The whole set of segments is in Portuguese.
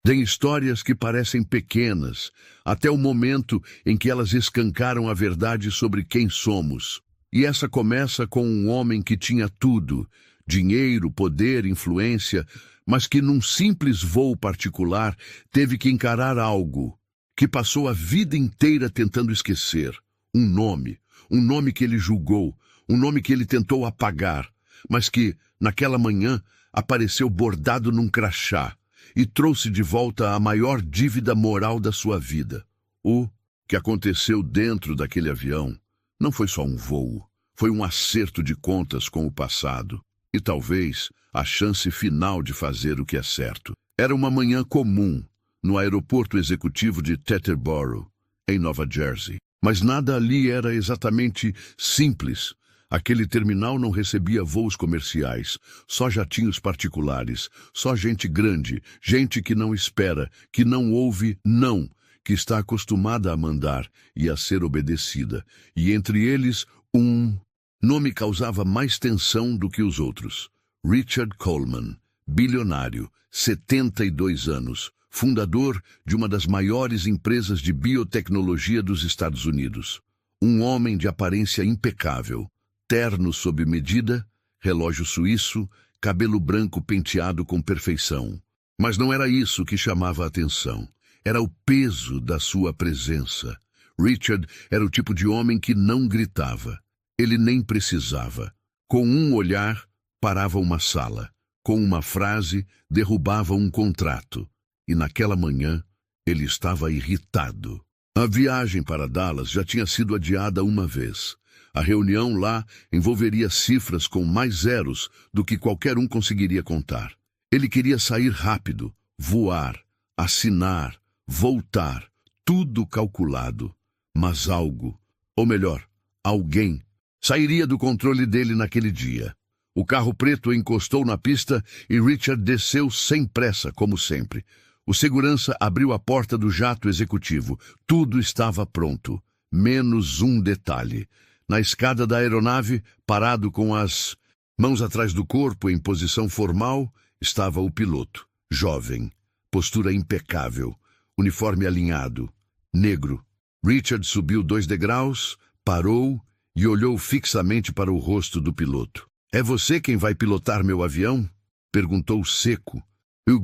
Tem histórias que parecem pequenas, até o momento em que elas escancaram a verdade sobre quem somos. E essa começa com um homem que tinha tudo: dinheiro, poder, influência, mas que num simples voo particular teve que encarar algo que passou a vida inteira tentando esquecer. Um nome que ele julgou, um nome que ele tentou apagar, mas que, naquela manhã, apareceu bordado num crachá e trouxe de volta a maior dívida moral da sua vida. O que aconteceu dentro daquele avião não foi só um voo, foi um acerto de contas com o passado e talvez a chance final de fazer o que é certo. Era uma manhã comum no aeroporto executivo de Teterboro, em Nova Jersey. Mas nada ali era exatamente simples. Aquele terminal não recebia voos comerciais, só jatinhos particulares, só gente grande, gente que não espera, que não ouve não, que está acostumada a mandar e a ser obedecida. E entre eles, um nome causava mais tensão do que os outros. Richard Coleman, bilionário, 72 anos, fundador de uma das maiores empresas de biotecnologia dos Estados Unidos. Um homem de aparência impecável, terno sob medida, relógio suíço, cabelo branco penteado com perfeição. Mas não era isso que chamava a atenção. Era o peso da sua presença. Richard era o tipo de homem que não gritava. Ele nem precisava. Com um olhar, parava uma sala. Com uma frase, derrubava um contrato. E naquela manhã, ele estava irritado. A viagem para Dallas já tinha sido adiada uma vez. A reunião lá envolveria cifras com mais zeros do que qualquer um conseguiria contar. Ele queria sair rápido, voar, assinar, voltar, tudo calculado. Mas algo, ou melhor, alguém, sairia do controle dele naquele dia. O carro preto encostou na pista e Richard desceu sem pressa, como sempre. O segurança abriu a porta do jato executivo. Tudo estava pronto, menos um detalhe. Na escada da aeronave, parado com as mãos atrás do corpo em posição formal, estava o piloto, jovem, postura impecável, uniforme alinhado, negro. Richard subiu 2 degraus, parou e olhou fixamente para o rosto do piloto. "É você quem vai pilotar meu avião?" perguntou seco,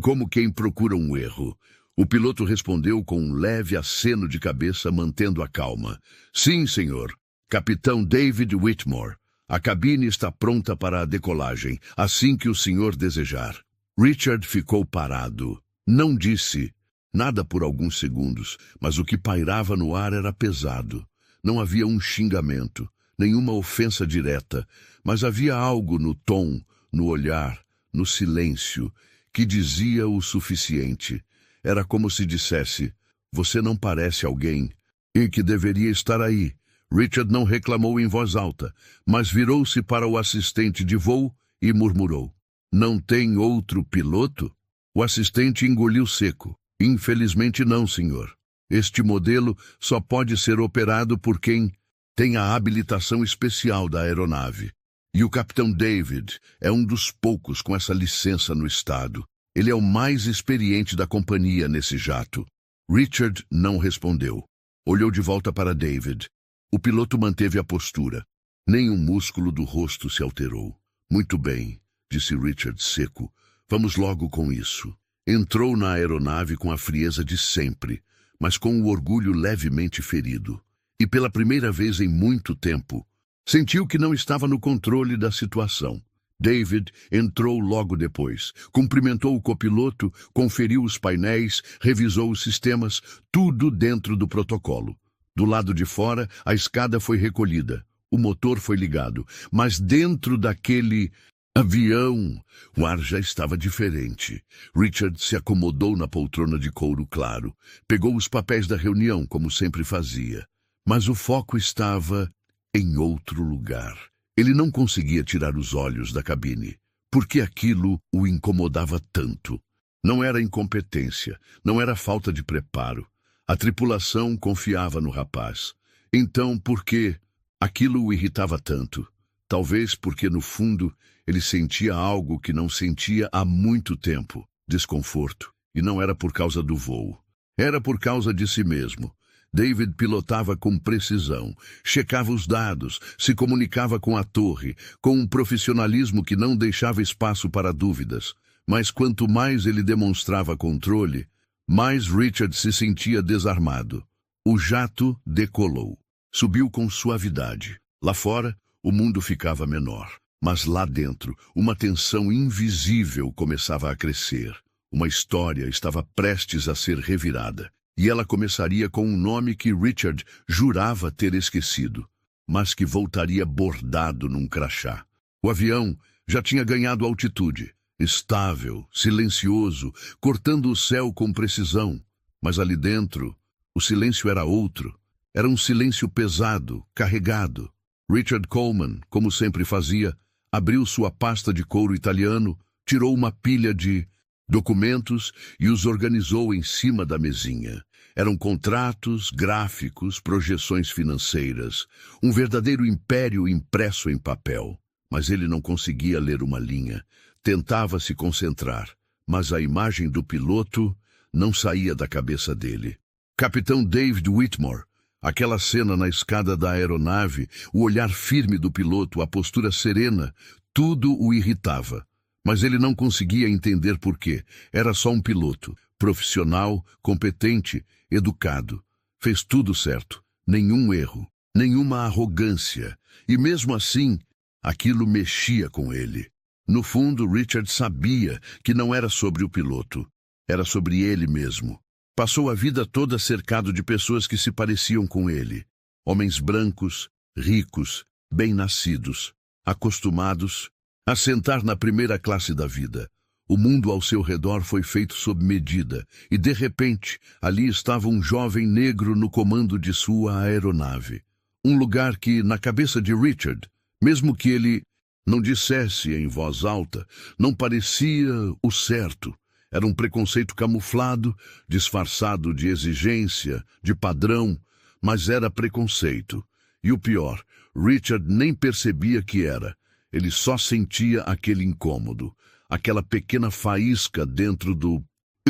como quem procura um erro. O piloto respondeu com um leve aceno de cabeça, mantendo a calma. "Sim, senhor. Capitão David Whitmore. A cabine está pronta para a decolagem, assim que o senhor desejar." Richard ficou parado. Não disse nada por alguns segundos, mas o que pairava no ar era pesado. Não havia um xingamento, nenhuma ofensa direta, mas havia algo no tom, no olhar, no silêncio, que dizia o suficiente. Era como se dissesse: "Você não parece alguém e que deveria estar aí." Richard não reclamou em voz alta, mas virou-se para o assistente de voo e murmurou: "Não tem outro piloto?" O assistente engoliu seco. "Infelizmente não, senhor. Este modelo só pode ser operado por quem tem a habilitação especial da aeronave. E o capitão David é um dos poucos com essa licença no estado. Ele é o mais experiente da companhia nesse jato." Richard não respondeu. Olhou de volta para David. O piloto manteve a postura. Nem um músculo do rosto se alterou. "Muito bem", disse Richard seco. "Vamos logo com isso." Entrou na aeronave com a frieza de sempre, mas com o orgulho levemente ferido. E pela primeira vez em muito tempo, sentiu que não estava no controle da situação. David entrou logo depois, cumprimentou o copiloto, conferiu os painéis, revisou os sistemas, tudo dentro do protocolo. Do lado de fora, a escada foi recolhida, o motor foi ligado, mas dentro daquele avião, o ar já estava diferente. Richard se acomodou na poltrona de couro claro, pegou os papéis da reunião, como sempre fazia. Mas o foco estava em outro lugar. Ele não conseguia tirar os olhos da cabine. Por que aquilo o incomodava tanto? Não era incompetência, não era falta de preparo. A tripulação confiava no rapaz. Então, por que aquilo o irritava tanto? Talvez porque, no fundo, ele sentia algo que não sentia há muito tempo. Desconforto. E não era por causa do voo. Era por causa de si mesmo. David pilotava com precisão, checava os dados, se comunicava com a torre, com um profissionalismo que não deixava espaço para dúvidas. Mas quanto mais ele demonstrava controle, mais Richard se sentia desarmado. O jato decolou. Subiu com suavidade. Lá fora, o mundo ficava menor. Mas lá dentro, uma tensão invisível começava a crescer. Uma história estava prestes a ser revirada. E ela começaria com um nome que Richard jurava ter esquecido, mas que voltaria bordado num crachá. O avião já tinha ganhado altitude, estável, silencioso, cortando o céu com precisão. Mas ali dentro, o silêncio era outro. Era um silêncio pesado, carregado. Richard Coleman, como sempre fazia, abriu sua pasta de couro italiano, tirou uma pilha de documentos e os organizou em cima da mesinha. Eram contratos, gráficos, projeções financeiras, um verdadeiro império impresso em papel. Mas ele não conseguia ler uma linha. Tentava se concentrar, mas a imagem do piloto não saía da cabeça dele. Capitão David Whitmore, aquela cena na escada da aeronave, o olhar firme do piloto, a postura serena, tudo o irritava. Mas ele não conseguia entender por quê. Era só um piloto, profissional, competente, educado. Fez tudo certo, nenhum erro, nenhuma arrogância. E mesmo assim, aquilo mexia com ele. No fundo, Richard sabia que não era sobre o piloto. Era sobre ele mesmo. Passou a vida toda cercado de pessoas que se pareciam com ele. Homens brancos, ricos, bem-nascidos, acostumados a sentar na primeira classe da vida. O mundo ao seu redor foi feito sob medida, e de repente, ali estava um jovem negro no comando de sua aeronave. Um lugar que, na cabeça de Richard, mesmo que ele não dissesse em voz alta, não parecia o certo. Era um preconceito camuflado, disfarçado de exigência, de padrão, mas era preconceito. E o pior, Richard nem percebia que era. Ele só sentia aquele incômodo, aquela pequena faísca dentro do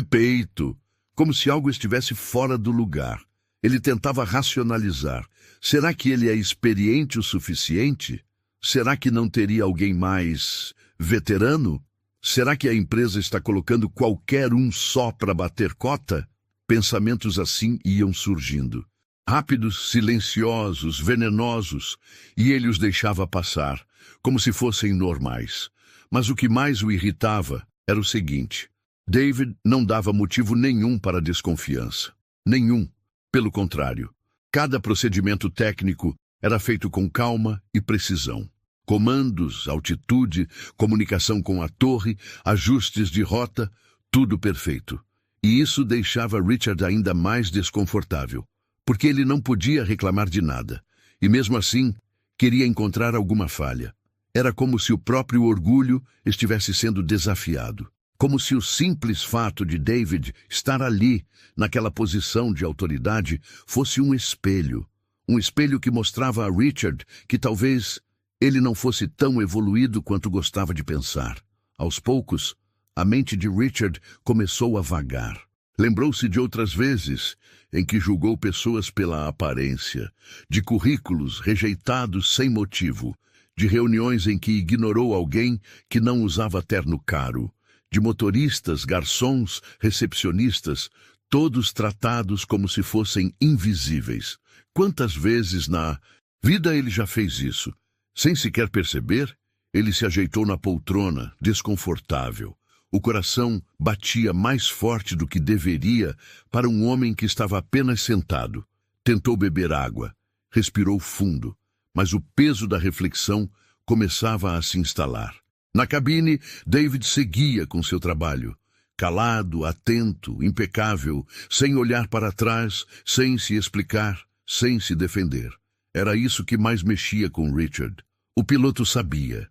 peito, como se algo estivesse fora do lugar. Ele tentava racionalizar. Será que ele é experiente o suficiente? Será que não teria alguém mais veterano? Será que a empresa está colocando qualquer um só para bater cota? Pensamentos assim iam surgindo. Rápidos, silenciosos, venenosos, e ele os deixava passar, como se fossem normais. Mas o que mais o irritava era o seguinte: David não dava motivo nenhum para a desconfiança. Nenhum. Pelo contrário, cada procedimento técnico era feito com calma e precisão. Comandos, altitude, comunicação com a torre, ajustes de rota, tudo perfeito. E isso deixava Richard ainda mais desconfortável, porque ele não podia reclamar de nada. E mesmo assim, queria encontrar alguma falha. Era como se o próprio orgulho estivesse sendo desafiado. Como se o simples fato de David estar ali, naquela posição de autoridade, fosse um espelho. Um espelho que mostrava a Richard que talvez ele não fosse tão evoluído quanto gostava de pensar. Aos poucos, a mente de Richard começou a vagar. Lembrou-se de outras vezes em que julgou pessoas pela aparência, de currículos rejeitados sem motivo, de reuniões em que ignorou alguém que não usava terno caro, de motoristas, garçons, recepcionistas, todos tratados como se fossem invisíveis. Quantas vezes na vida ele já fez isso? Sem sequer perceber, ele se ajeitou na poltrona, desconfortável. O coração batia mais forte do que deveria para um homem que estava apenas sentado. Tentou beber água, respirou fundo, mas o peso da reflexão começava a se instalar. Na cabine, David seguia com seu trabalho, calado, atento, impecável, sem olhar para trás, sem se explicar, sem se defender. Era isso que mais mexia com Richard. O piloto sabia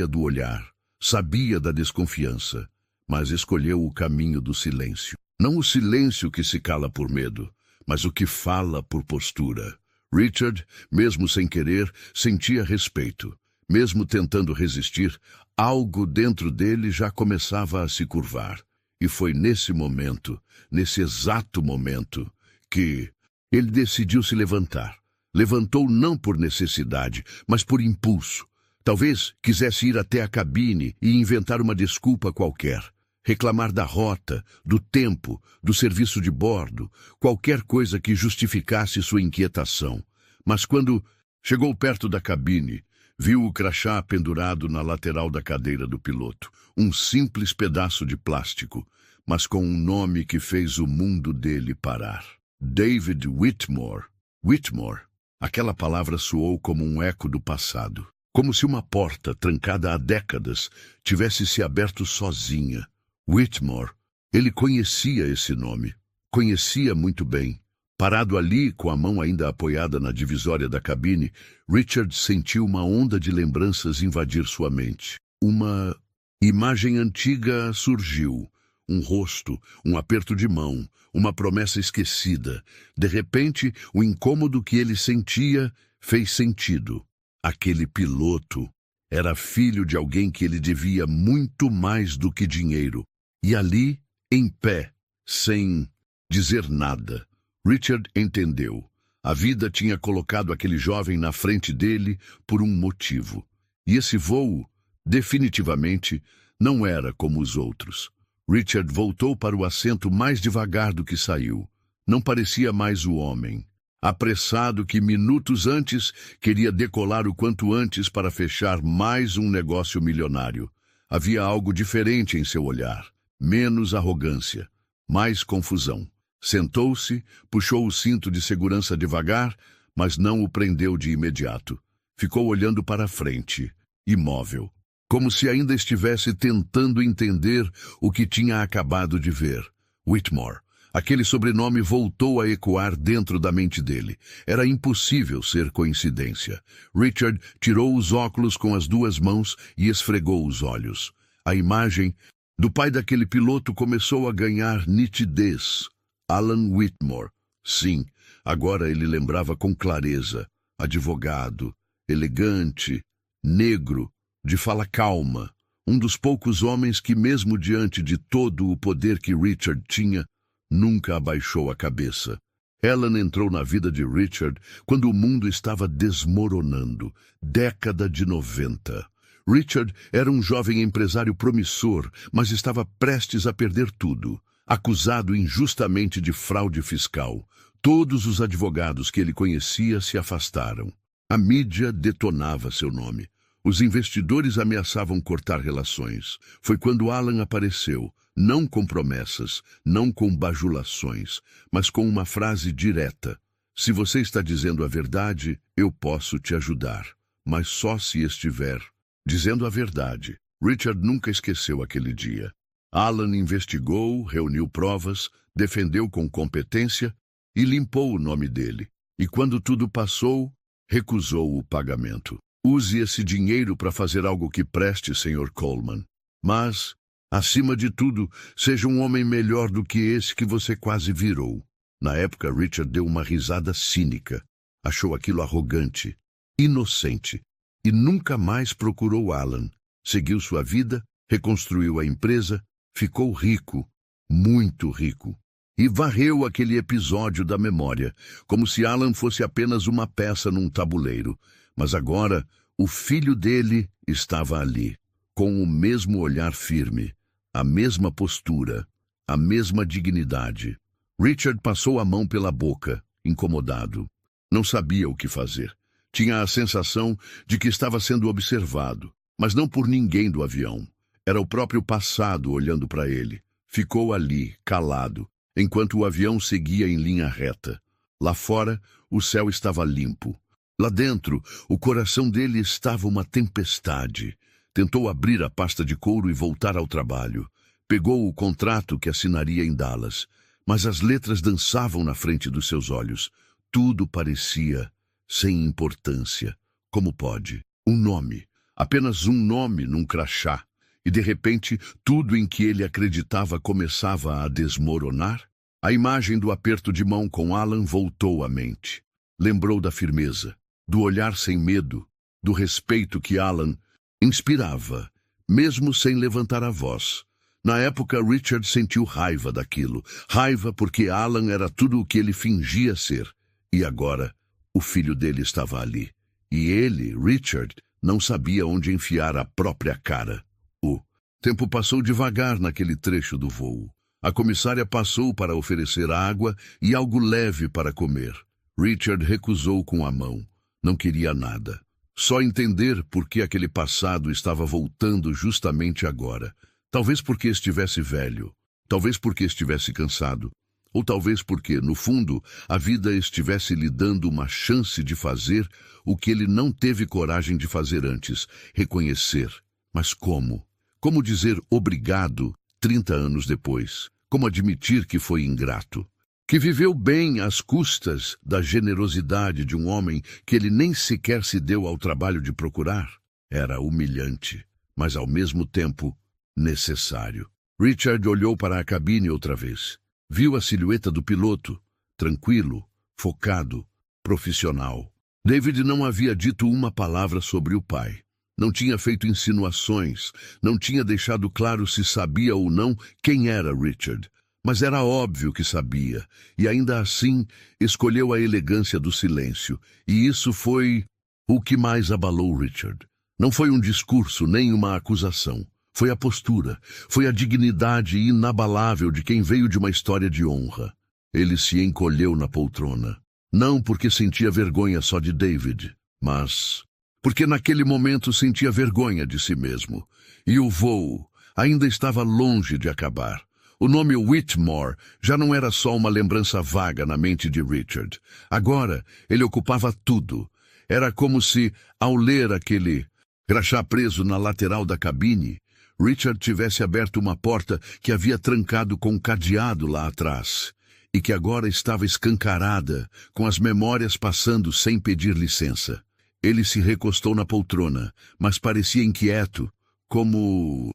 do olhar, sabia da desconfiança, mas escolheu o caminho do silêncio. Não o silêncio que se cala por medo, mas o que fala por postura. Richard, mesmo sem querer, sentia respeito. Mesmo tentando resistir, algo dentro dele já começava a se curvar. E foi nesse momento, nesse exato momento, que ele decidiu se levantar. Levantou não por necessidade, mas por impulso. Talvez quisesse ir até a cabine e inventar uma desculpa qualquer. Reclamar da rota, do tempo, do serviço de bordo, qualquer coisa que justificasse sua inquietação. Mas quando chegou perto da cabine, viu o crachá pendurado na lateral da cadeira do piloto. Um simples pedaço de plástico, mas com um nome que fez o mundo dele parar. David Whitmore. Whitmore. Aquela palavra soou como um eco do passado. Como se uma porta, trancada há décadas, tivesse se aberto sozinha. Whitmore. Ele conhecia esse nome. Conhecia muito bem. Parado ali, com a mão ainda apoiada na divisória da cabine, Richard sentiu uma onda de lembranças invadir sua mente. Uma imagem antiga surgiu. Um rosto, um aperto de mão, uma promessa esquecida. De repente, o incômodo que ele sentia fez sentido. Aquele piloto era filho de alguém que ele devia muito mais do que dinheiro. E ali, em pé, sem dizer nada, Richard entendeu. A vida tinha colocado aquele jovem na frente dele por um motivo. E esse voo, definitivamente, não era como os outros. Richard voltou para o assento mais devagar do que saiu. Não parecia mais o homem. Apressado que minutos antes queria decolar o quanto antes para fechar mais um negócio milionário. Havia algo diferente em seu olhar. Menos arrogância, mais confusão. Sentou-se, puxou o cinto de segurança devagar, mas não o prendeu de imediato. Ficou olhando para a frente, imóvel, como se ainda estivesse tentando entender o que tinha acabado de ver. Whitmore. Aquele sobrenome voltou a ecoar dentro da mente dele. Era impossível ser coincidência. Richard tirou os óculos com as duas mãos e esfregou os olhos. A imagem do pai daquele piloto começou a ganhar nitidez. Alan Whitmore. Sim, agora ele lembrava com clareza. Advogado, elegante, negro, de fala calma. Um dos poucos homens que, mesmo diante de todo o poder que Richard tinha, nunca abaixou a cabeça. Ellen entrou na vida de Richard quando o mundo estava desmoronando. Década de 90. Richard era um jovem empresário promissor, mas estava prestes a perder tudo. Acusado injustamente de fraude fiscal. Todos os advogados que ele conhecia se afastaram. A mídia detonava seu nome. Os investidores ameaçavam cortar relações. Foi quando Alan apareceu, não com promessas, não com bajulações, mas com uma frase direta. Se você está dizendo a verdade, eu posso te ajudar, mas só se estiver dizendo a verdade. Richard nunca esqueceu aquele dia. Alan investigou, reuniu provas, defendeu com competência e limpou o nome dele. E quando tudo passou, recusou o pagamento. Use esse dinheiro para fazer algo que preste, Sr. Coleman. Mas, acima de tudo, seja um homem melhor do que esse que você quase virou. Na época, Richard deu uma risada cínica. Achou aquilo arrogante, inocente, e nunca mais procurou Alan. Seguiu sua vida, reconstruiu a empresa, ficou rico, muito rico. E varreu aquele episódio da memória, como se Alan fosse apenas uma peça num tabuleiro. Mas agora, o filho dele estava ali, com o mesmo olhar firme, a mesma postura, a mesma dignidade. Richard passou a mão pela boca, incomodado. Não sabia o que fazer. Tinha a sensação de que estava sendo observado, mas não por ninguém do avião. Era o próprio passado olhando para ele. Ficou ali, calado, enquanto o avião seguia em linha reta. Lá fora, o céu estava limpo. Lá dentro, o coração dele estava uma tempestade. Tentou abrir a pasta de couro e voltar ao trabalho. Pegou o contrato que assinaria em Dallas, mas as letras dançavam na frente dos seus olhos. Tudo parecia sem importância. Como pode? Um nome, apenas um nome num crachá. E de repente, tudo em que ele acreditava começava a desmoronar. A imagem do aperto de mão com Alan voltou à mente. Lembrou da firmeza, do olhar sem medo, do respeito que Alan inspirava, mesmo sem levantar a voz. Na época, Richard sentiu raiva daquilo. Raiva porque Alan era tudo o que ele fingia ser. E agora, o filho dele estava ali. E ele, Richard, não sabia onde enfiar a própria cara. O tempo passou devagar naquele trecho do voo. A comissária passou para oferecer água e algo leve para comer. Richard recusou com a mão. Não queria nada. Só entender por que aquele passado estava voltando justamente agora. Talvez porque estivesse velho. Talvez porque estivesse cansado. Ou talvez porque, no fundo, a vida estivesse lhe dando uma chance de fazer o que ele não teve coragem de fazer antes, reconhecer. Mas como? Como dizer obrigado 30 anos depois? Como admitir que foi ingrato? Que viveu bem às custas da generosidade de um homem que ele nem sequer se deu ao trabalho de procurar? Era humilhante, mas ao mesmo tempo necessário. Richard olhou para a cabine outra vez. Viu a silhueta do piloto, tranquilo, focado, profissional. David não havia dito uma palavra sobre o pai. Não tinha feito insinuações, não tinha deixado claro se sabia ou não quem era Richard. Mas era óbvio que sabia, e ainda assim escolheu a elegância do silêncio. E isso foi o que mais abalou Richard. Não foi um discurso nem uma acusação. Foi a postura, foi a dignidade inabalável de quem veio de uma história de honra. Ele se encolheu na poltrona. Não porque sentia vergonha só de David, mas porque naquele momento sentia vergonha de si mesmo. E o voo ainda estava longe de acabar. O nome Whitmore já não era só uma lembrança vaga na mente de Richard. Agora, ele ocupava tudo. Era como se, ao ler aquele crachá preso na lateral da cabine, Richard tivesse aberto uma porta que havia trancado com um cadeado lá atrás, e que agora estava escancarada, com as memórias passando sem pedir licença. Ele se recostou na poltrona, mas parecia inquieto, como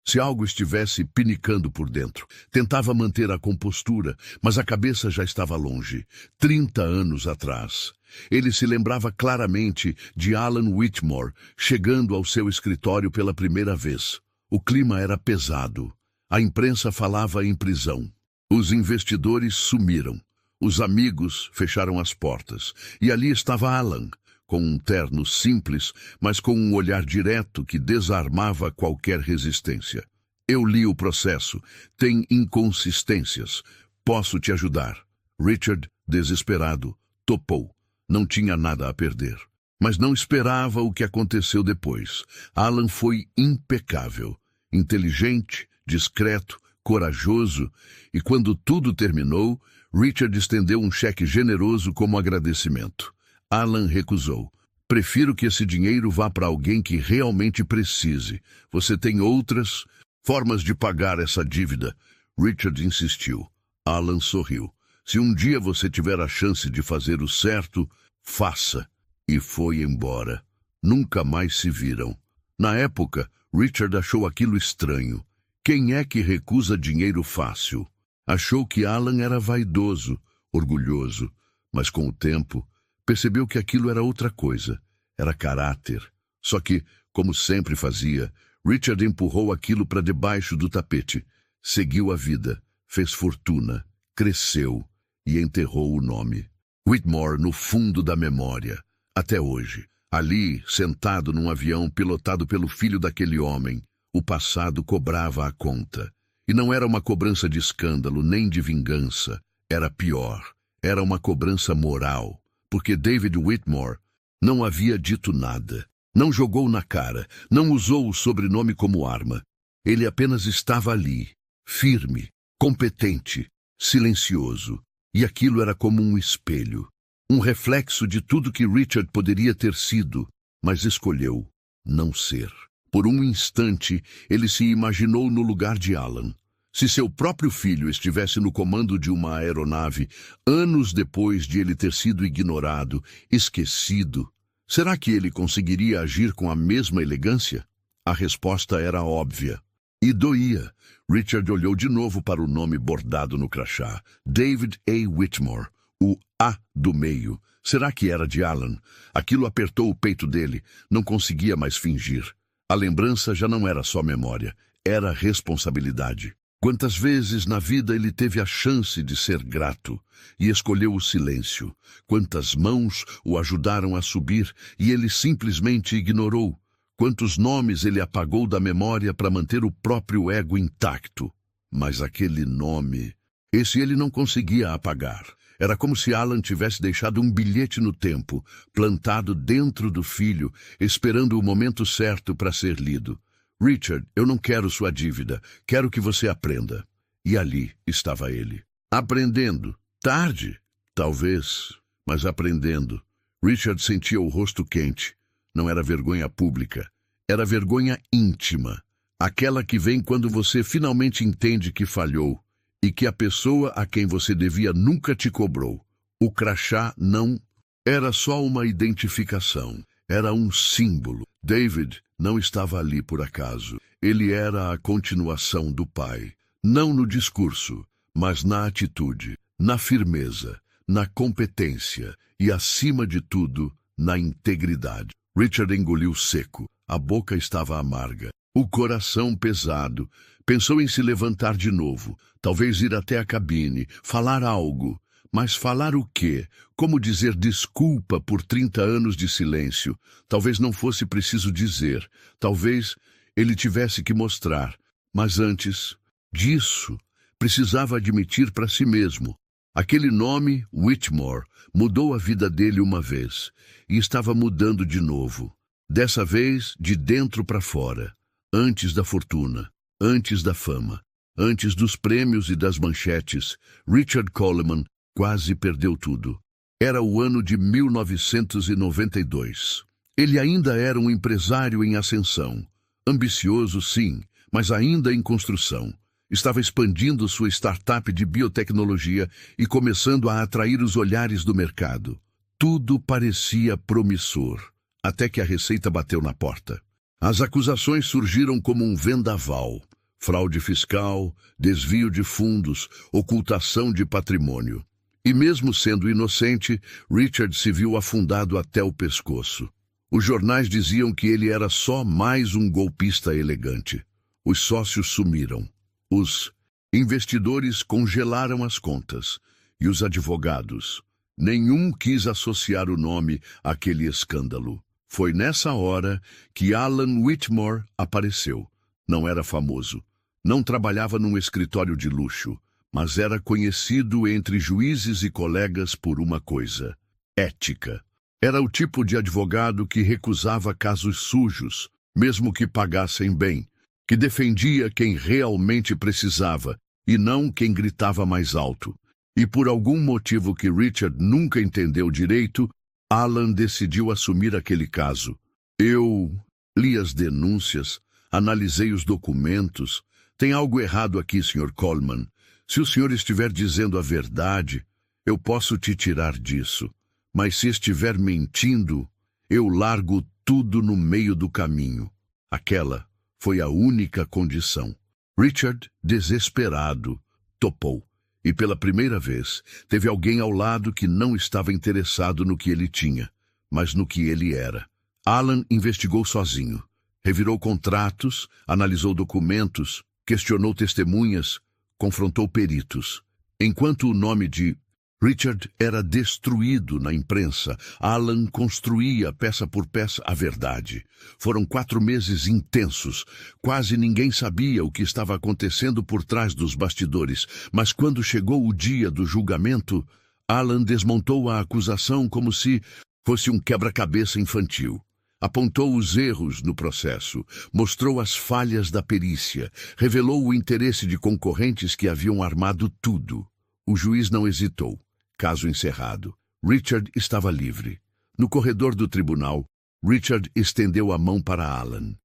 se algo estivesse pinicando por dentro. Tentava manter a compostura, mas a cabeça já estava longe. 30 anos atrás. Ele se lembrava claramente de Alan Whitmore chegando ao seu escritório pela primeira vez. O clima era pesado. A imprensa falava em prisão. Os investidores sumiram. Os amigos fecharam as portas. E ali estava Alan, com um terno simples, mas com um olhar direto que desarmava qualquer resistência. Eu li o processo. Tem inconsistências. Posso te ajudar. Richard, desesperado, topou. Não tinha nada a perder. Mas não esperava o que aconteceu depois. Alan foi impecável. Inteligente, discreto, corajoso, e quando tudo terminou, Richard estendeu um cheque generoso como agradecimento. Alan recusou. Prefiro que esse dinheiro vá para alguém que realmente precise. Você tem outras formas de pagar essa dívida. Richard insistiu. Alan sorriu. Se um dia você tiver a chance de fazer o certo, faça. E foi embora. Nunca mais se viram. Na época, Richard achou aquilo estranho. Quem é que recusa dinheiro fácil? Achou que Alan era vaidoso, orgulhoso, mas com o tempo, percebeu que aquilo era outra coisa. Era caráter. Só que, como sempre fazia, Richard empurrou aquilo para debaixo do tapete. Seguiu a vida, fez fortuna, cresceu e enterrou o nome. Whitmore no fundo da memória, até hoje. Ali, sentado num avião pilotado pelo filho daquele homem, o passado cobrava a conta. E não era uma cobrança de escândalo nem de vingança. Era pior. Era uma cobrança moral. Porque David Whitmore não havia dito nada. Não jogou na cara. Não usou o sobrenome como arma. Ele apenas estava ali, firme, competente, silencioso. E aquilo era como um espelho. Um reflexo de tudo que Richard poderia ter sido, mas escolheu não ser. Por um instante, ele se imaginou no lugar de Alan. Se seu próprio filho estivesse no comando de uma aeronave, anos depois de ele ter sido ignorado, esquecido, será que ele conseguiria agir com a mesma elegância? A resposta era óbvia. E doía. Richard olhou de novo para o nome bordado no crachá. David A. Whitmore. O A do meio. Será que era de Alan? Aquilo apertou o peito dele. Não conseguia mais fingir. A lembrança já não era só memória. era responsabilidade. Quantas vezes na vida ele teve a chance de ser grato e escolheu o silêncio? Quantas mãos o ajudaram a subir e ele simplesmente ignorou? Quantos nomes ele apagou da memória para manter o próprio ego intacto? Mas aquele nome, esse ele não conseguia apagar. Era como se Alan tivesse deixado um bilhete no tempo, plantado dentro do filho, esperando o momento certo para ser lido. Richard, eu não quero sua dívida, quero que você aprenda. E ali estava ele. Aprendendo. Tarde, talvez, mas aprendendo. Richard sentia o rosto quente. Não era vergonha pública, era vergonha íntima. Aquela que vem quando você finalmente entende que falhou e que a pessoa a quem você devia nunca te cobrou. O crachá não era só uma identificação, era um símbolo. David não estava ali por acaso. Ele era a continuação do pai. Não no discurso, mas na atitude, na firmeza, na competência e, acima de tudo, na integridade. Richard engoliu seco. A boca estava amarga. O coração pesado. Pensou em se levantar de novo. Talvez ir até a cabine, falar algo. Mas falar o quê? Como dizer desculpa por 30 anos de silêncio? Talvez não fosse preciso dizer. Talvez ele tivesse que mostrar. Mas antes disso, precisava admitir para si mesmo. Aquele nome, Whitmore, mudou a vida dele uma vez. E estava mudando de novo. Dessa vez, de dentro para fora. Antes da fortuna. Antes da fama. Antes dos prêmios e das manchetes. Richard Coleman quase perdeu tudo. Era o ano de 1992. Ele ainda era um empresário em ascensão. Ambicioso, sim, mas ainda em construção. Estava expandindo sua startup de biotecnologia e começando a atrair os olhares do mercado. Tudo parecia promissor, até que a Receita bateu na porta. As acusações surgiram como um vendaval. Fraude fiscal, desvio de fundos, ocultação de patrimônio. E mesmo sendo inocente, Richard se viu afundado até o pescoço. Os jornais diziam que ele era só mais um golpista elegante. Os sócios sumiram. Os investidores congelaram as contas. E os advogados? Nenhum quis associar o nome àquele escândalo. Foi nessa hora que Alan Whitmore apareceu. Não era famoso. Não trabalhava num escritório de luxo. Mas era conhecido entre juízes e colegas por uma coisa: ética. Era o tipo de advogado que recusava casos sujos, mesmo que pagassem bem, que defendia quem realmente precisava e não quem gritava mais alto. E por algum motivo que Richard nunca entendeu direito, Alan decidiu assumir aquele caso. Eu li as denúncias, analisei os documentos. Tem algo errado aqui, Sr. Coleman. Se o senhor estiver dizendo a verdade, eu posso te tirar disso. Mas se estiver mentindo, eu largo tudo no meio do caminho. Aquela foi a única condição. Richard, desesperado, topou. E pela primeira vez, teve alguém ao lado que não estava interessado no que ele tinha, mas no que ele era. Alan investigou sozinho. Revirou contratos, analisou documentos, questionou testemunhas, confrontou peritos. Enquanto o nome de Richard era destruído na imprensa, Alan construía peça por peça a verdade. Foram 4 meses intensos. Quase ninguém sabia o que estava acontecendo por trás dos bastidores. Mas quando chegou o dia do julgamento, Alan desmontou a acusação como se fosse um quebra-cabeça infantil. Apontou os erros no processo, mostrou as falhas da perícia, revelou o interesse de concorrentes que haviam armado tudo. O juiz não hesitou. Caso encerrado. Richard estava livre. No corredor do tribunal, Richard estendeu a mão para Alan.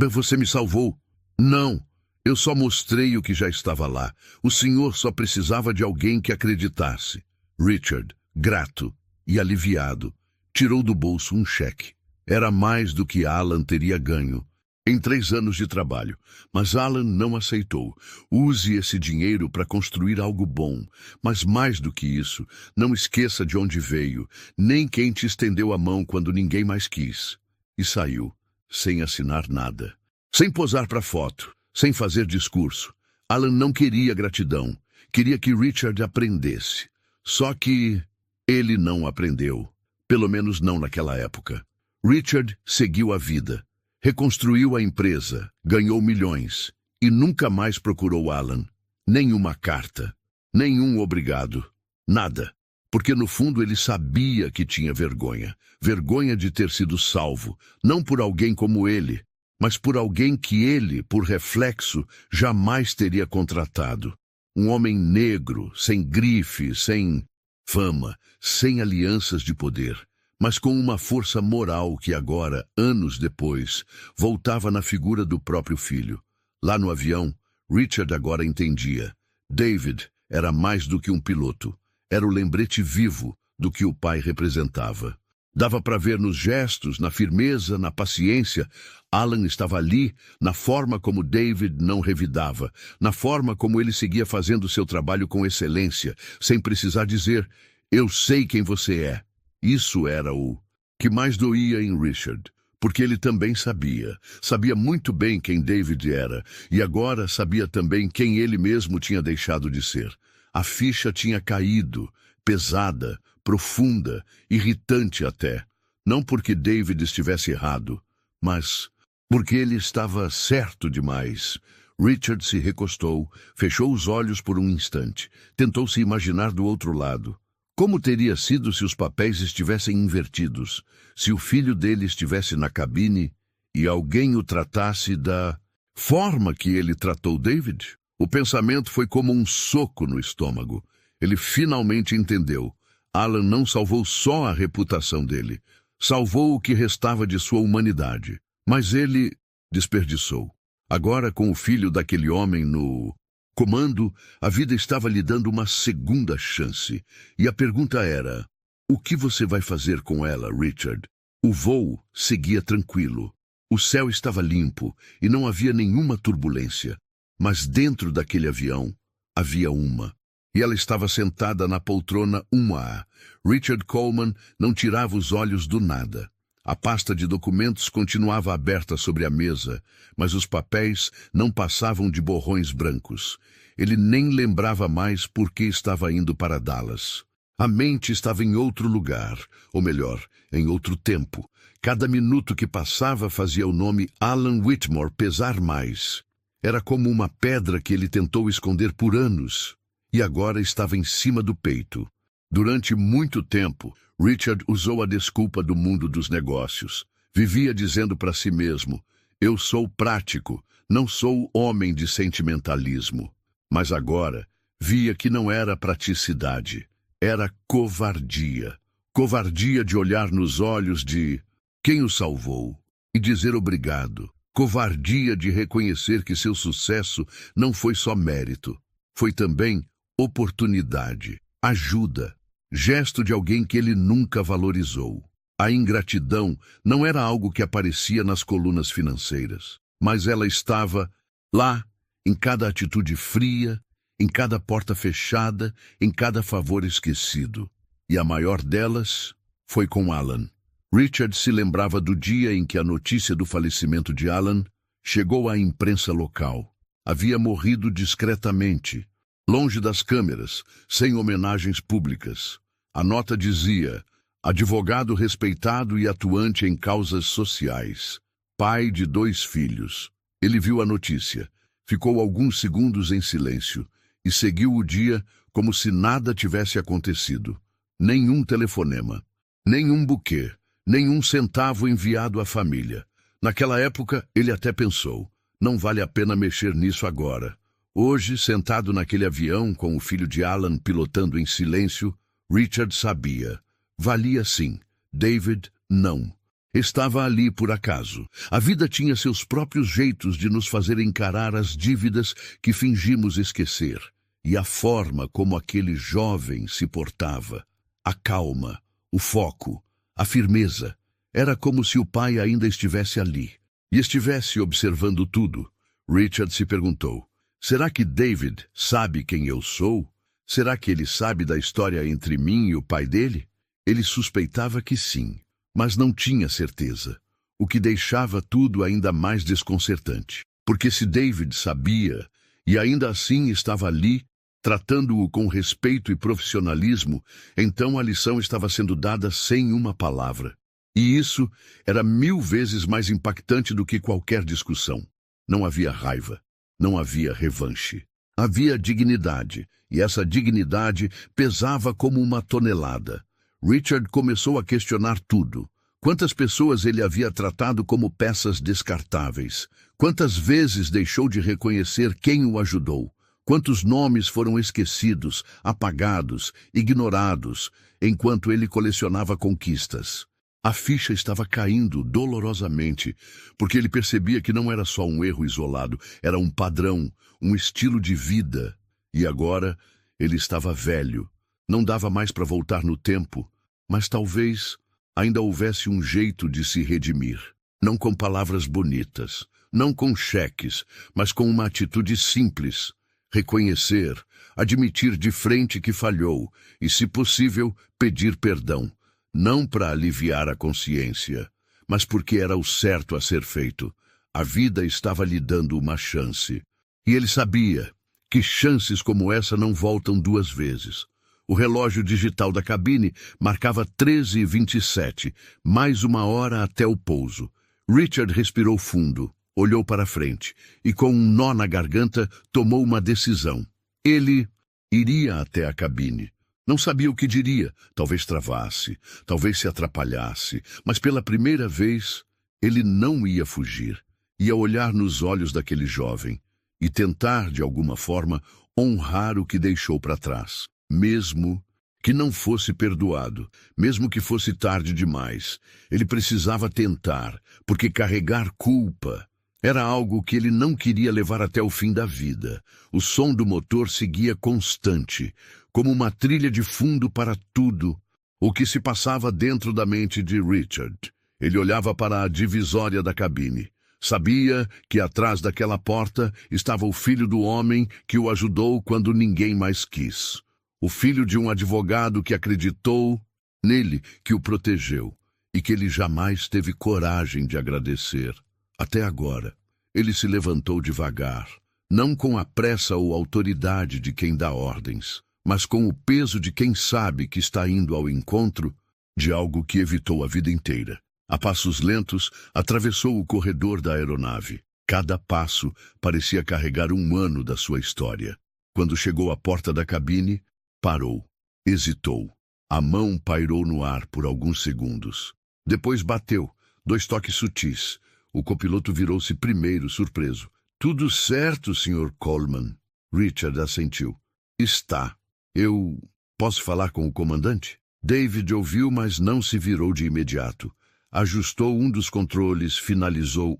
Você me salvou. Não, eu só mostrei o que já estava lá. O senhor só precisava de alguém que acreditasse. Richard, grato e aliviado, tirou do bolso um cheque. Era mais do que Alan teria ganho em 3 anos de trabalho. Mas Alan não aceitou. Use esse dinheiro para construir algo bom. Mas mais do que isso, não esqueça de onde veio, nem quem te estendeu a mão quando ninguém mais quis. E saiu, sem assinar nada. Sem posar para foto, sem fazer discurso. Alan não queria gratidão, queria que Richard aprendesse. Só que ele não aprendeu, pelo menos não naquela época. Richard seguiu a vida, reconstruiu a empresa, ganhou milhões e nunca mais procurou Alan. Nenhuma carta, nenhum obrigado, nada. Porque no fundo ele sabia que tinha vergonha. Vergonha de ter sido salvo, não por alguém como ele, mas por alguém que ele, por reflexo, jamais teria contratado. Um homem negro, sem grife, sem fama, sem alianças de poder, mas com uma força moral que agora, anos depois, voltava na figura do próprio filho. Lá no avião, Richard agora entendia. David era mais do que um piloto. Era o lembrete vivo do que o pai representava. Dava para ver nos gestos, na firmeza, na paciência. Alan estava ali, na forma como David não revidava, na forma como ele seguia fazendo seu trabalho com excelência, sem precisar dizer, eu sei quem você é. Isso era o que mais doía em Richard, porque ele também sabia muito bem quem David era, e agora sabia também quem ele mesmo tinha deixado de ser. A ficha tinha caído, pesada, profunda, irritante até. Não porque David estivesse errado, mas porque ele estava certo demais. Richard se recostou, fechou os olhos por um instante, tentou se imaginar do outro lado. Como teria sido se os papéis estivessem invertidos, se o filho dele estivesse na cabine e alguém o tratasse da forma que ele tratou David? O pensamento foi como um soco no estômago. Ele finalmente entendeu. Alan não salvou só a reputação dele, salvou o que restava de sua humanidade. Mas ele desperdiçou. Agora, com o filho daquele homem no comando, a vida estava lhe dando uma segunda chance. E a pergunta era, o que você vai fazer com ela, Richard? O voo seguia tranquilo. O céu estava limpo e não havia nenhuma turbulência. Mas dentro daquele avião havia uma. E ela estava sentada na poltrona 1A. Richard Coleman não tirava os olhos do nada. A pasta de documentos continuava aberta sobre a mesa, mas os papéis não passavam de borrões brancos. Ele nem lembrava mais por que estava indo para Dallas. A mente estava em outro lugar, ou melhor, em outro tempo. Cada minuto que passava fazia o nome Alan Whitmore pesar mais. Era como uma pedra que ele tentou esconder por anos, e agora estava em cima do peito. Durante muito tempo, Richard usou a desculpa do mundo dos negócios. Vivia dizendo para si mesmo, eu sou prático, não sou homem de sentimentalismo. Mas agora, via que não era praticidade, era covardia. Covardia de olhar nos olhos de quem o salvou e dizer obrigado. Covardia de reconhecer que seu sucesso não foi só mérito, foi também oportunidade, ajuda, gesto de alguém que ele nunca valorizou. A ingratidão não era algo que aparecia nas colunas financeiras, mas ela estava lá, em cada atitude fria, em cada porta fechada, em cada favor esquecido. E a maior delas foi com Alan. Richard se lembrava do dia em que a notícia do falecimento de Alan chegou à imprensa local. Havia morrido discretamente, longe das câmeras, sem homenagens públicas. A nota dizia, advogado respeitado e atuante em causas sociais, pai de 2 filhos. Ele viu a notícia, ficou alguns segundos em silêncio e seguiu o dia como se nada tivesse acontecido. Nenhum telefonema, nenhum buquê, nenhum centavo enviado à família. Naquela época, ele até pensou, não vale a pena mexer nisso agora. Hoje, sentado naquele avião com o filho de Alan pilotando em silêncio, Richard sabia. Valia sim. David, não. Estava ali por acaso. A vida tinha seus próprios jeitos de nos fazer encarar as dívidas que fingimos esquecer. E a forma como aquele jovem se portava. A calma, o foco, a firmeza. Era como se o pai ainda estivesse ali. E estivesse observando tudo. Richard se perguntou, será que David sabe quem eu sou? Será que ele sabe da história entre mim e o pai dele? Ele suspeitava que sim, mas não tinha certeza, o que deixava tudo ainda mais desconcertante. Porque se David sabia, e ainda assim estava ali, tratando-o com respeito e profissionalismo, então a lição estava sendo dada sem uma palavra. E isso era 1000 vezes mais impactante do que qualquer discussão. Não havia raiva, não havia revanche. Havia dignidade, e essa dignidade pesava como uma tonelada. Richard começou a questionar tudo. Quantas pessoas ele havia tratado como peças descartáveis? Quantas vezes deixou de reconhecer quem o ajudou? Quantos nomes foram esquecidos, apagados, ignorados, enquanto ele colecionava conquistas? A ficha estava caindo dolorosamente, porque ele percebia que não era só um erro isolado, era um padrão, um estilo de vida. E agora ele estava velho. Não dava mais para voltar no tempo, mas talvez ainda houvesse um jeito de se redimir. Não com palavras bonitas, não com cheques, mas com uma atitude simples. Reconhecer, admitir de frente que falhou e, se possível, pedir perdão. Não para aliviar a consciência, mas porque era o certo a ser feito. A vida estava lhe dando uma chance. E ele sabia que chances como essa não voltam 2 vezes. O relógio digital da cabine marcava 13h27, mais 1 hora até o pouso. Richard respirou fundo, olhou para frente e, com um nó na garganta, tomou uma decisão. Ele iria até a cabine. Não sabia o que diria, talvez travasse, talvez se atrapalhasse, mas pela primeira vez ele não ia fugir. Ia olhar nos olhos daquele jovem e tentar, de alguma forma, honrar o que deixou para trás. Mesmo que não fosse perdoado, mesmo que fosse tarde demais, ele precisava tentar, porque carregar culpa era algo que ele não queria levar até o fim da vida. O som do motor seguia constante, como uma trilha de fundo para tudo o que se passava dentro da mente de Richard. Ele olhava para a divisória da cabine. Sabia que atrás daquela porta estava o filho do homem que o ajudou quando ninguém mais quis. O filho de um advogado que acreditou nele, que o protegeu, e que ele jamais teve coragem de agradecer. Até agora, ele se levantou devagar, não com a pressa ou autoridade de quem dá ordens, mas com o peso de quem sabe que está indo ao encontro de algo que evitou a vida inteira. A passos lentos, atravessou o corredor da aeronave. Cada passo parecia carregar 1 ano da sua história. Quando chegou à porta da cabine, parou, hesitou. A mão pairou no ar por alguns segundos. Depois bateu, 2 toques sutis. O copiloto virou-se primeiro, surpreso. "Tudo certo, Sr. Coleman." Richard assentiu. "Está. Eu posso falar com o comandante?" David ouviu, mas não se virou de imediato. Ajustou um dos controles, finalizou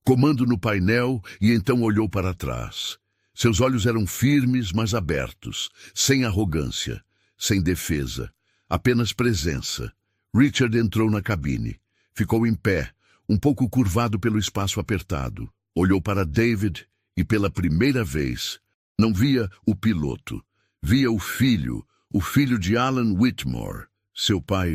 comando no painel e então olhou para trás. Seus olhos eram firmes, mas abertos, sem arrogância, sem defesa, apenas presença. Richard entrou na cabine. Ficou em pé, um pouco curvado pelo espaço apertado. Olhou para David e, pela primeira vez, não via o piloto. Via o filho de Alan Whitmore. Seu pai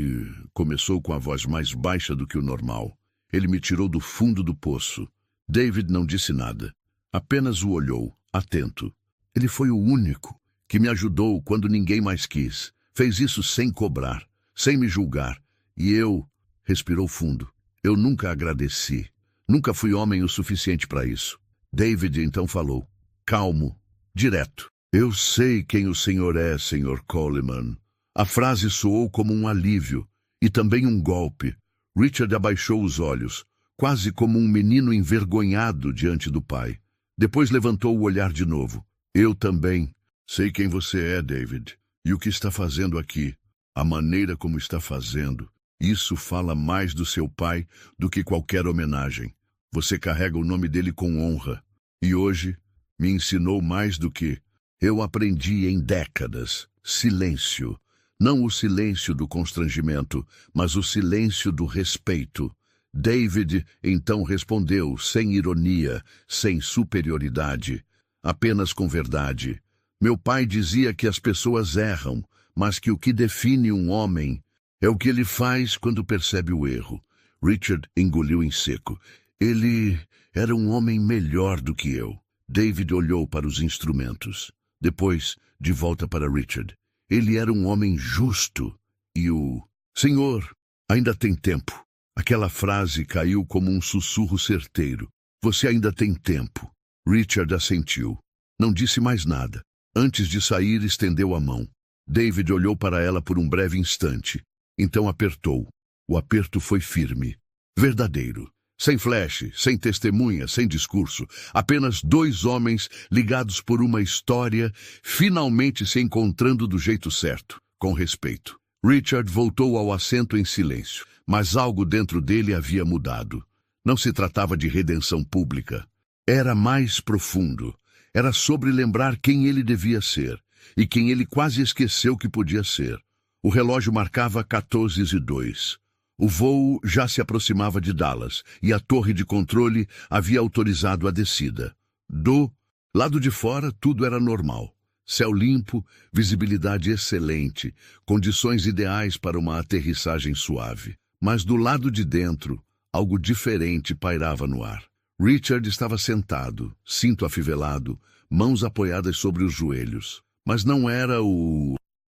começou com a voz mais baixa do que o normal. "Ele me tirou do fundo do poço." David não disse nada. Apenas o olhou, atento. "Ele foi o único que me ajudou quando ninguém mais quis. Fez isso sem cobrar, sem me julgar. E eu..." Respirou fundo. "Eu nunca agradeci. Nunca fui homem o suficiente para isso." David então falou, calmo, direto. "Eu sei quem o senhor é, Sr. Coleman." A frase soou como um alívio e também um golpe. Richard abaixou os olhos, quase como um menino envergonhado diante do pai. Depois levantou o olhar de novo. "Eu também sei quem você é, David, e o que está fazendo aqui. A maneira como está fazendo. Isso fala mais do seu pai do que qualquer homenagem. Você carrega o nome dele com honra. E hoje me ensinou mais do que eu aprendi em décadas. Silêncio. Não o silêncio do constrangimento, mas o silêncio do respeito." David então respondeu, sem ironia, sem superioridade, apenas com verdade. "Meu pai dizia que as pessoas erram, mas que o que define um homem é o que ele faz quando percebe o erro." Richard engoliu em seco. Ele era um homem melhor do que eu. David olhou para os instrumentos. Depois, de volta para Richard. Ele era um homem justo. E o Senhor, ainda tem tempo. Aquela frase caiu como um sussurro certeiro. Você ainda tem tempo. Richard assentiu. Não disse mais nada. Antes de sair, estendeu a mão. David olhou para ela por um breve instante. Então apertou. O aperto foi firme. Verdadeiro. Sem flash, sem testemunha, sem discurso. Apenas dois homens ligados por uma história, finalmente se encontrando do jeito certo, com respeito. Richard voltou ao assento em silêncio, mas algo dentro dele havia mudado. Não se tratava de redenção pública. Era mais profundo. Era sobre lembrar quem ele devia ser, e quem ele quase esqueceu que podia ser. O relógio marcava 14h02. O voo já se aproximava de Dallas, e a torre de controle havia autorizado a descida. Do lado de fora, tudo era normal. Céu limpo, visibilidade excelente, condições ideais para uma aterrissagem suave. Mas do lado de dentro, algo diferente pairava no ar. Richard estava sentado, cinto afivelado, mãos apoiadas sobre os joelhos. Mas não era o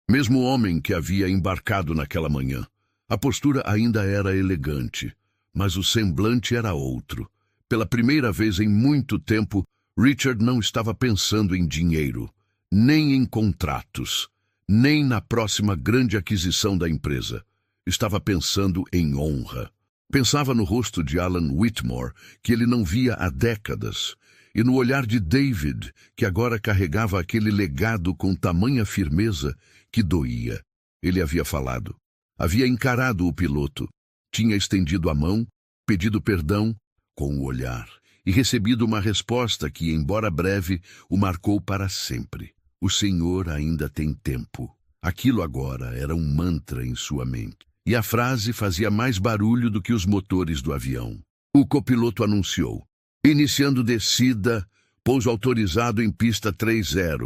mesmo homem que havia embarcado naquela manhã. A postura ainda era elegante, mas o semblante era outro. Pela primeira vez em muito tempo, Richard não estava pensando em dinheiro, nem em contratos, nem na próxima grande aquisição da empresa. Estava pensando em honra. Pensava no rosto de Alan Whitmore, que ele não via há décadas, e no olhar de David, que agora carregava aquele legado com tamanha firmeza que doía. Ele havia falado. Havia encarado o piloto, tinha estendido a mão, pedido perdão com o olhar e recebido uma resposta que, embora breve, o marcou para sempre. O Senhor ainda tem tempo. Aquilo agora era um mantra em sua mente. E a frase fazia mais barulho do que os motores do avião. O copiloto anunciou. Iniciando descida, pouso autorizado em pista 30.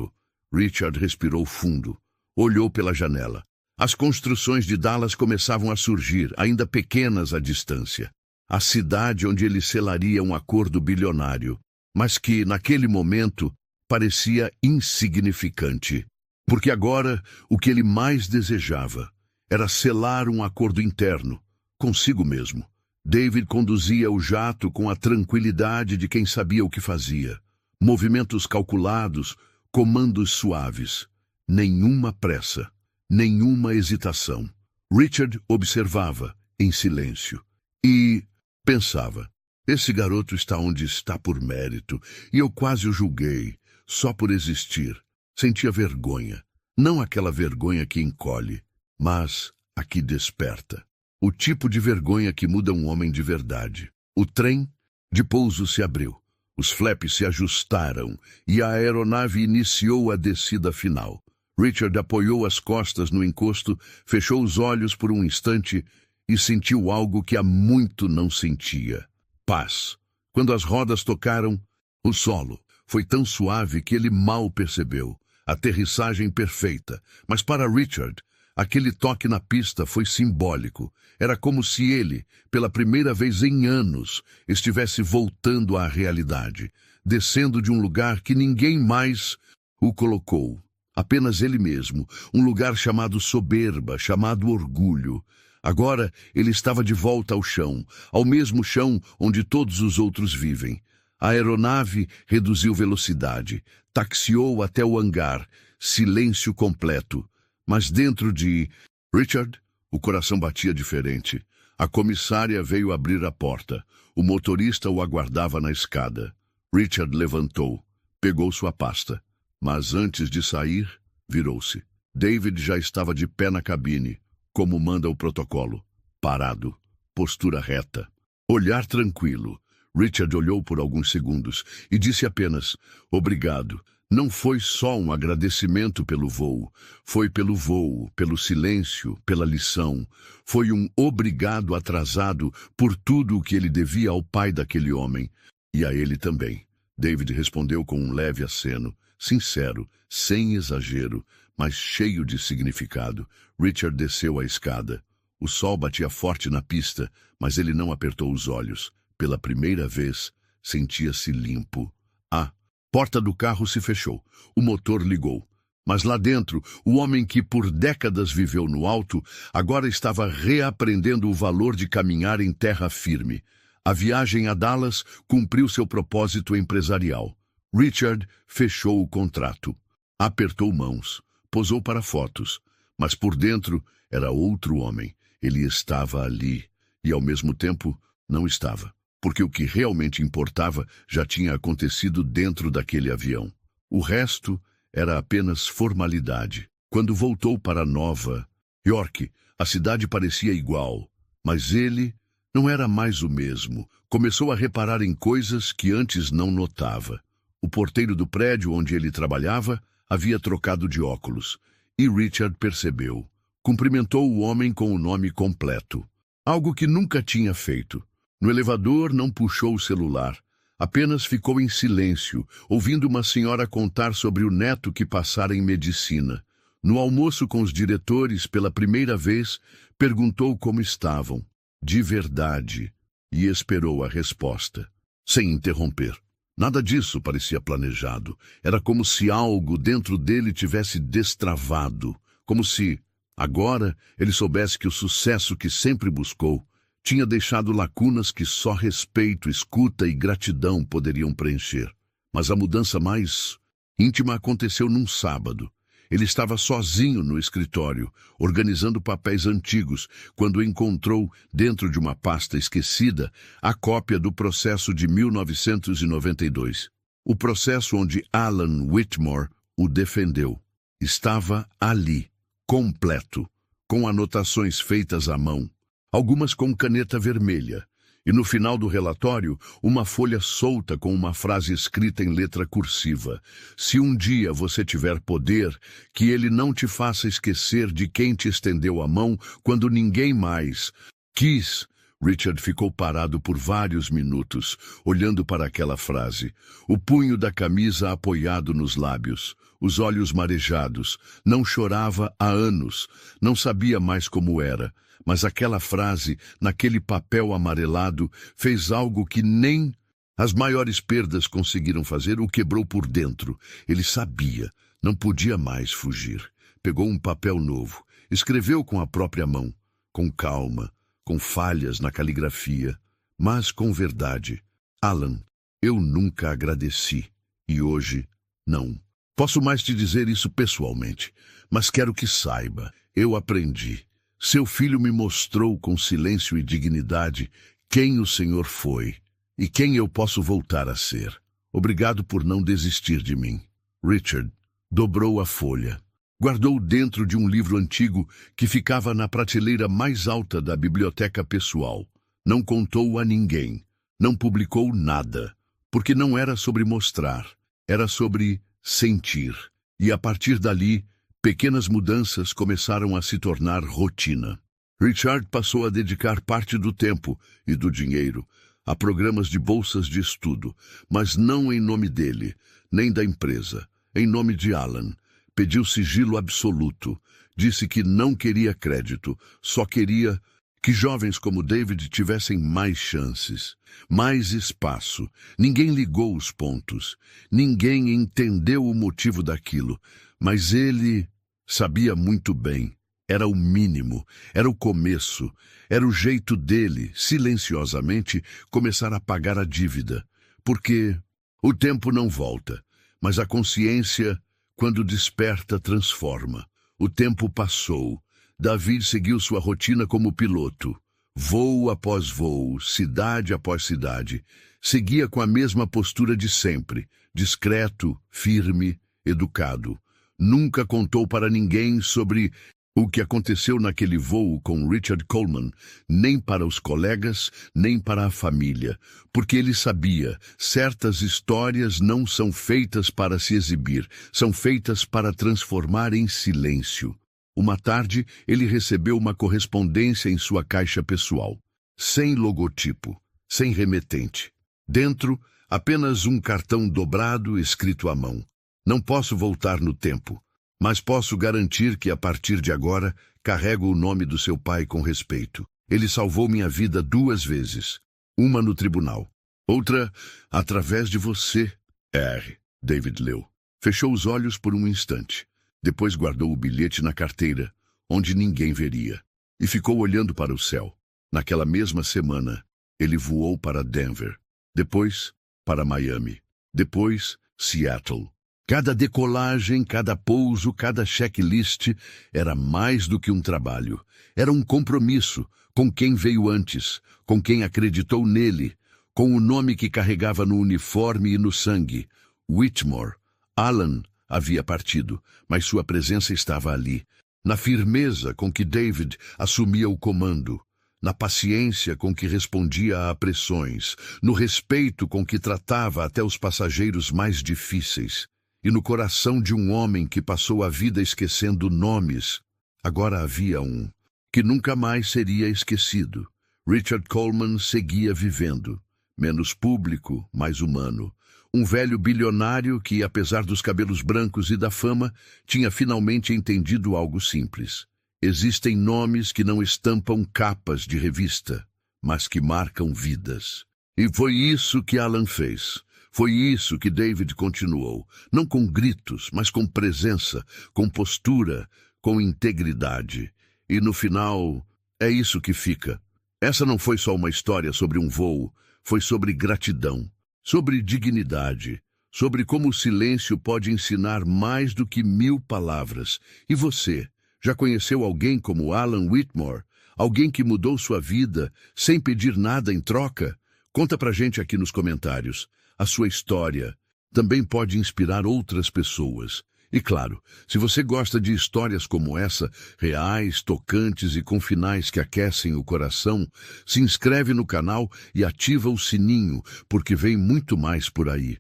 Richard respirou fundo. Olhou pela janela. As construções de Dallas começavam a surgir, ainda pequenas à distância. A cidade onde ele selaria um acordo bilionário, mas que, naquele momento, parecia insignificante. Porque agora, o que ele mais desejava era selar um acordo interno, consigo mesmo. David conduzia o jato com a tranquilidade de quem sabia o que fazia. Movimentos calculados, comandos suaves. Nenhuma pressa. Nenhuma hesitação. Richard observava, em silêncio, e pensava, esse garoto está onde está por mérito, e eu quase o julguei, só por existir. Sentia vergonha, não aquela vergonha que encolhe, mas a que desperta. O tipo de vergonha que muda um homem de verdade. O trem de pouso se abriu, os flaps se ajustaram, e a aeronave iniciou a descida final. Richard apoiou as costas no encosto, fechou os olhos por um instante e sentiu algo que há muito não sentia. Paz. Quando as rodas tocaram, o solo foi tão suave que ele mal percebeu. Aterrissagem perfeita. Mas para Richard, aquele toque na pista foi simbólico. Era como se ele, pela primeira vez em anos, estivesse voltando à realidade, descendo de um lugar que ninguém mais o colocou. Apenas ele mesmo, um lugar chamado soberba, chamado orgulho. Agora ele estava de volta ao chão, ao mesmo chão onde todos os outros vivem. A aeronave reduziu velocidade, taxiou até o hangar, silêncio completo. Mas dentro de Richard, o coração batia diferente. A comissária veio abrir a porta. O motorista o aguardava na escada. Richard levantou, pegou sua pasta. Mas antes de sair, virou-se. David já estava de pé na cabine, como manda o protocolo. Parado, postura reta, olhar tranquilo. Richard olhou por alguns segundos e disse apenas, obrigado. Não foi só um agradecimento pelo voo. Foi pelo voo, pelo silêncio, pela lição. Foi um obrigado atrasado por tudo o que ele devia ao pai daquele homem. E a ele também. David respondeu com um leve aceno. Sincero, sem exagero, mas cheio de significado. Richard desceu a escada. O sol batia forte na pista, mas ele não apertou os olhos. pela primeira vez, sentia-se limpo. A porta do carro se fechou. O motor ligou. Mas lá dentro, o homem que por décadas viveu no alto, agora estava reaprendendo o valor de caminhar em terra firme. A viagem a Dallas cumpriu seu propósito empresarial. Richard fechou o contrato. Apertou mãos. Posou para fotos. Mas por dentro era outro homem. Ele estava ali. E ao mesmo tempo, não estava. Porque o que realmente importava já tinha acontecido dentro daquele avião. O resto era apenas formalidade. Quando voltou para Nova York, a cidade parecia igual, mas ele não era mais o mesmo. Começou a reparar em coisas que antes não notava. O porteiro do prédio onde ele trabalhava havia trocado de óculos, e Richard percebeu. Cumprimentou o homem com o nome completo, algo que nunca tinha feito. No elevador não puxou o celular. Apenas ficou em silêncio, ouvindo uma senhora contar sobre o neto que passara em medicina. No almoço com os diretores, pela primeira vez, perguntou como estavam, de verdade, e esperou a resposta, sem interromper. Nada disso parecia planejado. Era como se algo dentro dele tivesse destravado, como se, agora, ele soubesse que o sucesso que sempre buscou tinha deixado lacunas que só respeito, escuta e gratidão poderiam preencher. Mas a mudança mais íntima aconteceu num sábado. Ele estava sozinho no escritório, organizando papéis antigos, quando encontrou, dentro de uma pasta esquecida, a cópia do processo de 1992. O processo onde Alan Whitmore o defendeu. Estava ali, completo, com anotações feitas à mão. Algumas com caneta vermelha, e no final do relatório, uma folha solta com uma frase escrita em letra cursiva. Se um dia você tiver poder, que ele não te faça esquecer de quem te estendeu a mão quando ninguém mais quis. Richard ficou parado por vários minutos, olhando para aquela frase, o punho da camisa apoiado nos lábios, os olhos marejados. Não chorava há anos, não sabia mais como era. Mas aquela frase, naquele papel amarelado, fez algo que nem as maiores perdas conseguiram fazer, o quebrou por dentro. Ele sabia, não podia mais fugir. Pegou um papel novo, escreveu com a própria mão, com calma, com falhas na caligrafia, mas com verdade. Alan, eu nunca agradeci, e hoje não. Posso mais te dizer isso pessoalmente, mas quero que saiba, eu aprendi. Seu filho me mostrou com silêncio e dignidade quem o Senhor foi e quem eu posso voltar a ser. Obrigado por não desistir de mim. Richard dobrou a folha. Guardou dentro de um livro antigo que ficava na prateleira mais alta da biblioteca pessoal. Não contou a ninguém. Não publicou nada. Porque não era sobre mostrar. Era sobre sentir. E a partir dali, pequenas mudanças começaram a se tornar rotina. Richard passou a dedicar parte do tempo e do dinheiro a programas de bolsas de estudo, mas não em nome dele, nem da empresa, em nome de Alan. Pediu sigilo absoluto. Disse que não queria crédito, só queria que jovens como David tivessem mais chances, mais espaço. Ninguém ligou os pontos, ninguém entendeu o motivo daquilo. Mas ele sabia muito bem. Era o mínimo, era o começo, era o jeito dele, silenciosamente, começar a pagar a dívida. Porque o tempo não volta, mas a consciência, quando desperta, transforma. O tempo passou. David seguiu sua rotina como piloto. Voo após voo, cidade após cidade. Seguia com a mesma postura de sempre, discreto, firme, educado. Nunca contou para ninguém sobre o que aconteceu naquele voo com Richard Coleman, nem para os colegas, nem para a família, porque ele sabia, certas histórias não são feitas para se exibir, são feitas para transformar em silêncio. Uma tarde, ele recebeu uma correspondência em sua caixa pessoal, sem logotipo, sem remetente. Dentro, apenas um cartão dobrado escrito à mão. Não posso voltar no tempo, mas posso garantir que a partir de agora carrego o nome do seu pai com respeito. Ele salvou minha vida 2 vezes. Uma no tribunal. Outra, através de você, R. David leu. Fechou os olhos por um instante. Depois guardou o bilhete na carteira, onde ninguém veria, e ficou olhando para o céu. Naquela mesma semana, ele voou para Denver. Depois, para Miami. Depois, Seattle. Cada decolagem, cada pouso, cada checklist era mais do que um trabalho. Era um compromisso com quem veio antes, com quem acreditou nele, com o nome que carregava no uniforme e no sangue. Whitmore. Alan havia partido, mas sua presença estava ali, na firmeza com que David assumia o comando, na paciência com que respondia a pressões, no respeito com que tratava até os passageiros mais difíceis, e no coração de um homem que passou a vida esquecendo nomes. Agora havia um que nunca mais seria esquecido. Richard Coleman seguia vivendo, menos público, mais humano. Um velho bilionário que, apesar dos cabelos brancos e da fama, tinha finalmente entendido algo simples. Existem nomes que não estampam capas de revista, mas que marcam vidas. E foi isso que Alan fez. Foi isso que David continuou, não com gritos, mas com presença, com postura, com integridade. E no final, é isso que fica. Essa não foi só uma história sobre um voo, foi sobre gratidão, sobre dignidade, sobre como o silêncio pode ensinar mais do que 1000 palavras. E você, já conheceu alguém como Alan Whitmore? Alguém que mudou sua vida sem pedir nada em troca? Conta pra gente aqui nos comentários. A sua história também pode inspirar outras pessoas. E claro, se você gosta de histórias como essa, reais, tocantes e com finais que aquecem o coração, se inscreve no canal e ativa o sininho, porque vem muito mais por aí.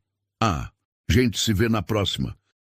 Gente, se vê na próxima.